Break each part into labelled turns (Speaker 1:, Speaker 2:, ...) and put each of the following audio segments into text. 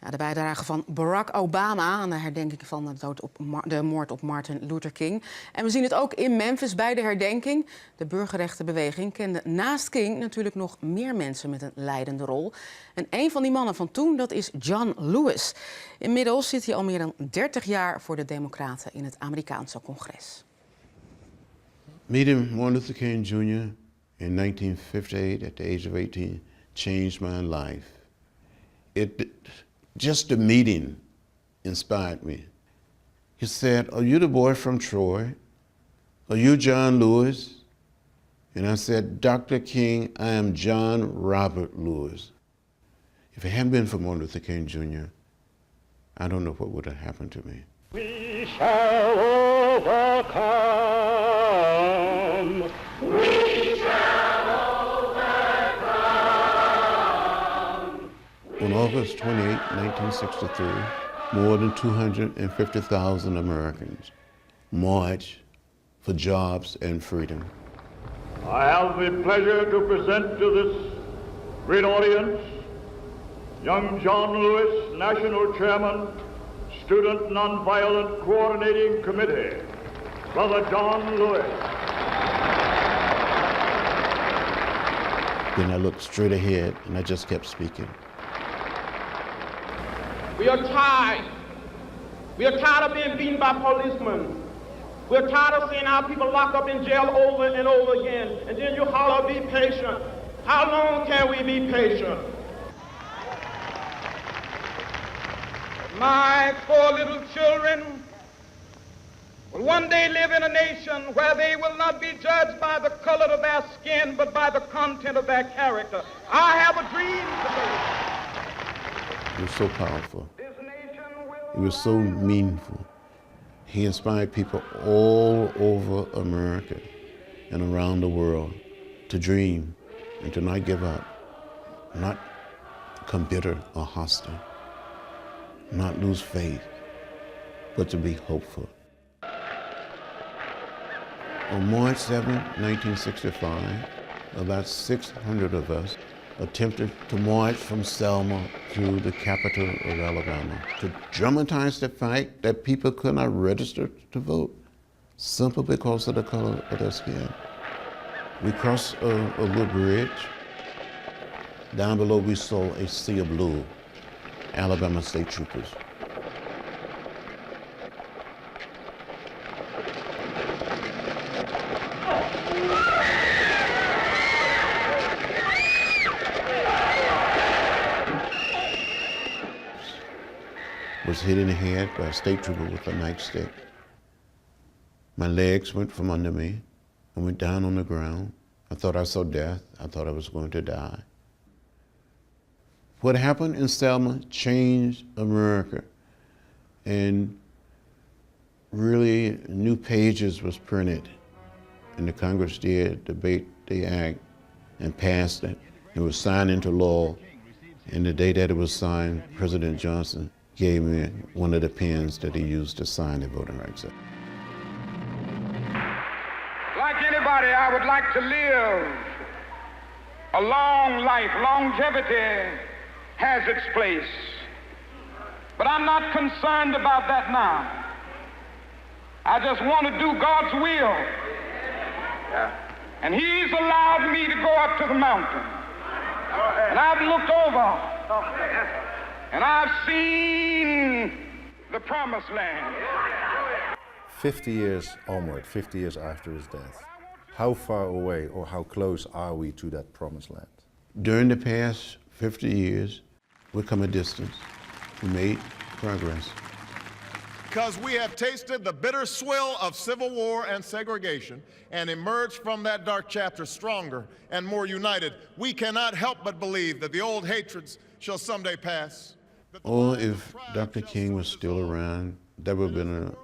Speaker 1: Ja, de bijdrage van Barack Obama aan de herdenking van de moord op Martin Luther King. En we zien het ook in Memphis bij de herdenking. De burgerrechtenbeweging kende naast King natuurlijk nog meer mensen met een leidende rol. En een van die mannen van toen, dat is John Lewis. Inmiddels zit hij al meer dan 30 jaar voor de Democraten in het Amerikaanse congres.
Speaker 2: Meeting Martin Luther King Jr. in 1958 at the age of 18 changed my life. Just the meeting inspired me. He said, "Are you the boy from Troy? Are you John Lewis?" And I said, "Dr. King, I am John Robert Lewis." If it hadn't been for Martin Luther King Jr., I don't know what would have happened to me.
Speaker 3: We shall overcome. We shall overcome.
Speaker 2: On August 28, 1963, more than 250,000 Americans marched for jobs and freedom.
Speaker 3: I have the pleasure to present to this great audience young John Lewis, National Chairman, Student Nonviolent Coordinating Committee, Brother John Lewis.
Speaker 2: Then I looked straight ahead and I just kept speaking.
Speaker 4: We are tired. We are tired of being beaten by policemen. We are tired of seeing our people locked up in jail over and over again. And then you holler, be patient. How long can we be patient? My 4 little children will one day live in a nation where they will not be judged by the color of their skin, but by the content of their character. I have a dream today.
Speaker 2: It was so powerful. It was so meaningful. He inspired people all over America and around the world to dream and to not give up, not become bitter or hostile, not lose faith, but to be hopeful. On March 7, 1965, about 600 of us attempted to march from Selma to the capital of Alabama to dramatize the fact that people could not register to vote simply because of the color of their skin. We crossed a little bridge. Down below we saw a sea of blue, Alabama state troopers. Was hit in the head by a state trooper with a nightstick. My legs went from under me. I went down on the ground. I thought I saw death. I thought I was going to die. What happened in Selma changed America. And really new pages was printed. And the Congress did debate the act and passed it. It was signed into law. And the day that it was signed, President Johnson gave me one of the pens that he used to sign the Voting Rights Act.
Speaker 4: Like anybody, I would like to live a long life. Longevity has its place. But I'm not concerned about that now. I just want to do God's will. And He's allowed me to go up to the mountain. And I've looked over. And I've seen the promised land.
Speaker 5: 50 years onward, 50 years after his death, how far away or how close are we to that promised land?
Speaker 2: During the past 50 years, we've come a distance. We made progress.
Speaker 6: Because we have tasted the bitter swill of civil war and segregation and emerged from that dark chapter stronger and more united, we cannot help but believe that the old hatreds shall someday pass.
Speaker 2: Or if Dr. King was still around, that would have been an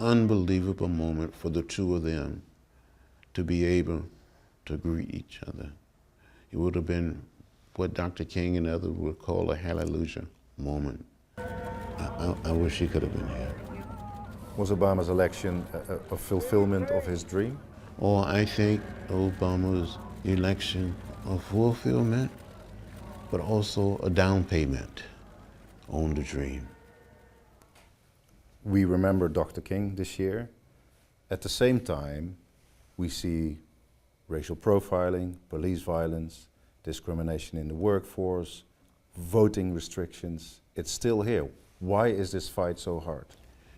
Speaker 2: unbelievable moment for the two of them to be able to greet each other. It would have been what Dr. King and others would call a hallelujah moment. I wish he could have been here.
Speaker 5: Was Obama's election a fulfillment of his dream?
Speaker 2: Or I think Obama's election a fulfillment, but also a down payment own the dream.
Speaker 5: We remember Dr. King this year. At the same time, we see racial profiling, police violence, discrimination in the workforce, voting restrictions. It's still here. Why is this fight so hard?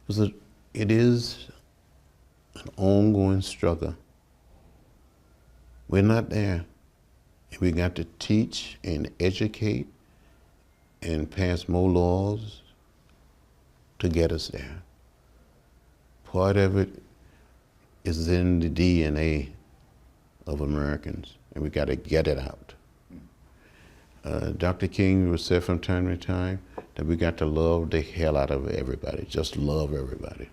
Speaker 2: Because it is an ongoing struggle. We're not there. We got to teach and educate and pass more laws to get us there. Part of it is in the DNA of Americans, and we got to get it out. Dr. King would say from time to time that we got to love the hell out of everybody, just love everybody.